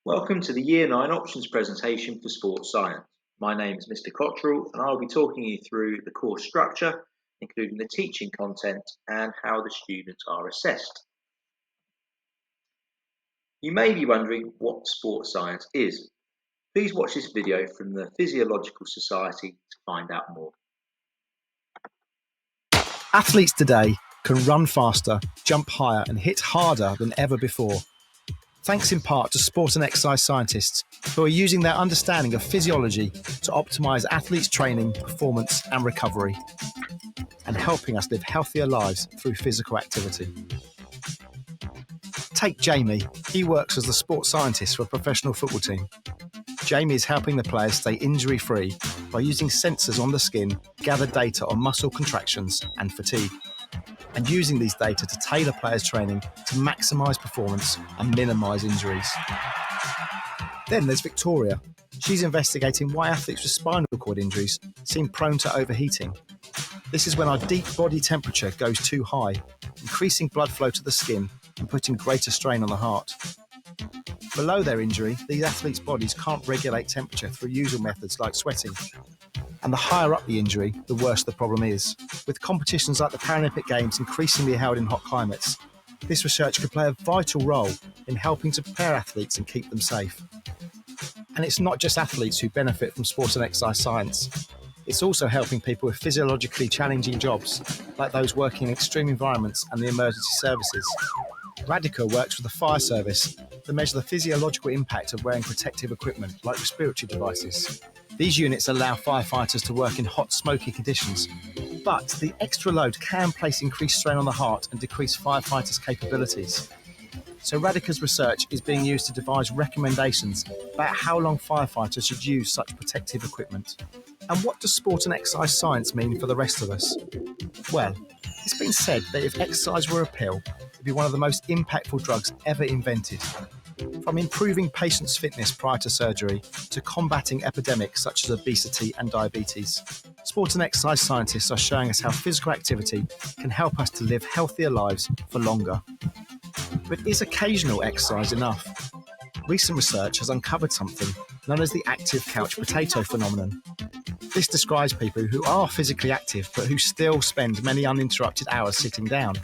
Welcome to the Year 9 Options presentation for Sports Science. My name is Mr. Cottrell and I'll be talking you through the course structure, including the teaching content and how the students are assessed. You may be wondering what sports science is. Please watch this video from the Physiological Society to find out more. Athletes today can run faster, jump higher and hit harder than ever before. Thanks in part to sport and exercise scientists who are using their understanding of physiology to optimise athletes' training, performance and recovery, and helping us live healthier lives through physical activity. Take Jamie. He works as the sports scientist for a professional football team. Jamie is helping the players stay injury-free by using sensors on the skin to gather data on muscle contractions and fatigue, and using these data to tailor players' training to maximise performance and minimise injuries. Then there's Victoria. She's investigating why athletes with spinal cord injuries seem prone to overheating. This is when our deep body temperature goes too high, increasing blood flow to the skin and putting greater strain on the heart. Below their injury, these athletes' bodies can't regulate temperature through usual methods like sweating. And the higher up the injury, the worse the problem is. With competitions like the Paralympic Games increasingly held in hot climates, this research could play a vital role in helping to prepare athletes and keep them safe. And it's not just athletes who benefit from sports and exercise science. It's also helping people with physiologically challenging jobs, like those working in extreme environments and the emergency services. Radica works with the fire service to measure the physiological impact of wearing protective equipment like respiratory devices. These units allow firefighters to work in hot, smoky conditions, but the extra load can place increased strain on the heart and decrease firefighters' capabilities. So Radica's research is being used to devise recommendations about how long firefighters should use such protective equipment. And what does sport and exercise science mean for the rest of us? Well, it's been said that if exercise were a pill, it'd be one of the most impactful drugs ever invented. From improving patients' fitness prior to surgery to combating epidemics such as obesity and diabetes, sport and exercise scientists are showing us how physical activity can help us to live healthier lives for longer. But is occasional exercise enough? Recent research has uncovered something known as the active couch potato phenomenon. This describes people who are physically active but who still spend many uninterrupted hours sitting down.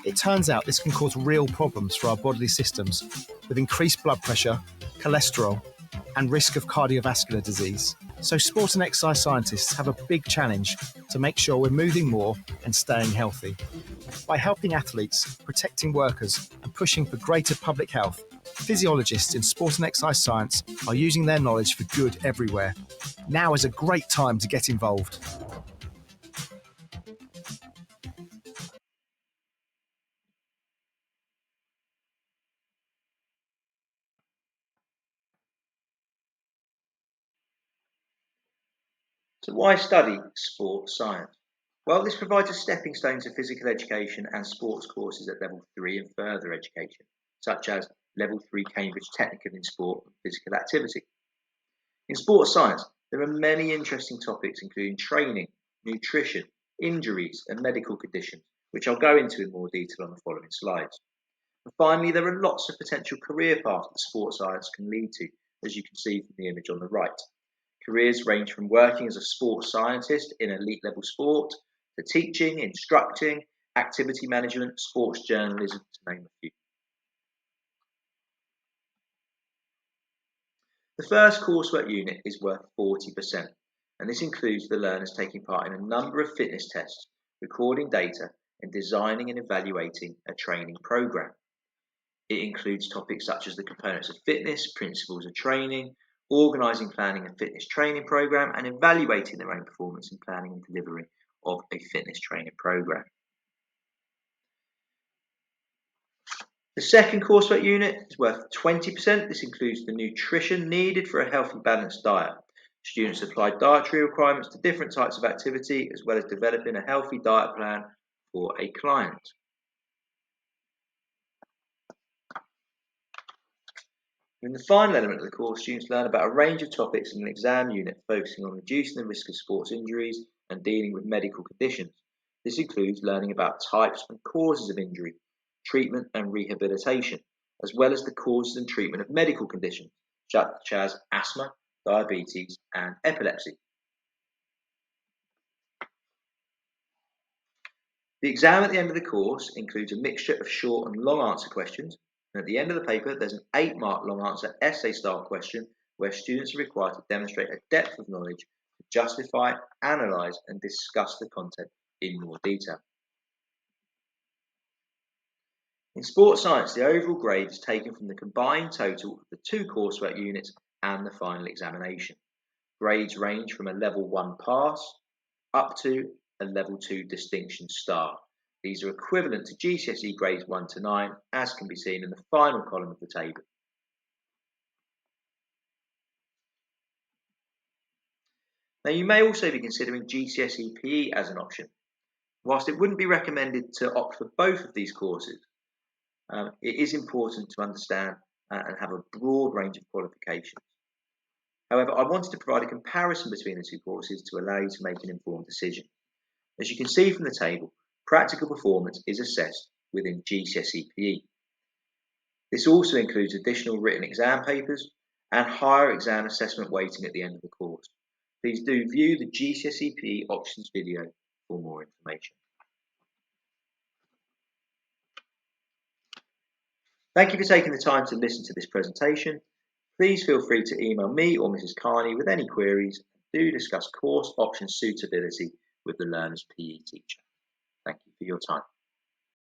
It turns out this can cause real problems for our bodily systems, with increased blood pressure, cholesterol, and risk of cardiovascular disease. So sport and exercise scientists have a big challenge to make sure we're moving more and staying healthy. By helping athletes, protecting workers, and pushing for greater public health, physiologists in sport and exercise science are using their knowledge for good everywhere. Now is a great time to get involved. So why study sports science? Well, this provides a stepping stone to physical education and sports courses at level 3 and further education, such as level 3 Cambridge Technical in Sport and Physical Activity. In sports science, there are many interesting topics including training, nutrition, injuries and medical conditions, which I'll go into in more detail on the following slides. And finally, there are lots of potential career paths that sports science can lead to, as you can see from the image on the right. Careers range from working as a sports scientist in elite level sport to teaching, instructing, activity management, sports journalism, to name a few. The first coursework unit is worth 40%, and this includes the learners taking part in a number of fitness tests, recording data, and designing and evaluating a training program. It includes topics such as the components of fitness, principles of training, organising, planning and fitness training program, and evaluating their own performance in planning and delivery of a fitness training program. The second coursework unit is worth 20%. This includes the nutrition needed for a healthy, balanced diet. Students apply dietary requirements to different types of activity, as well as developing a healthy diet plan for a client. In the final element of the course, students learn about a range of topics in an exam unit focusing on reducing the risk of sports injuries and dealing with medical conditions. This includes learning about types and causes of injury, treatment and rehabilitation, as well as the causes and treatment of medical conditions such as asthma, diabetes and epilepsy. The exam at the end of the course includes a mixture of short and long answer questions, and at the end of the paper there's an 8-mark long answer essay style question where students are required to demonstrate a depth of knowledge to justify, analyse and discuss the content in more detail. In sports science, the overall grade is taken from the combined total of the 2 coursework units and the final examination. Grades range from a level 1 pass up to a level 2 distinction star. These are equivalent to GCSE grades 1 to 9, as can be seen in the final column of the table. Now, you may also be considering GCSE PE as an option. Whilst it wouldn't be recommended to opt for both of these courses, it is important to understand and have a broad range of qualifications. However, I wanted to provide a comparison between the 2 courses to allow you to make an informed decision. As you can see from the table, practical performance is assessed within GCSE PE. This also includes additional written exam papers and higher exam assessment weighting at the end of the course. Please do view the GCSE PE options video for more information. Thank you for taking the time to listen to this presentation. Please feel free to email me or Mrs. Carney with any queries. Do discuss course option suitability with the learner's PE teacher. Thank you for your time.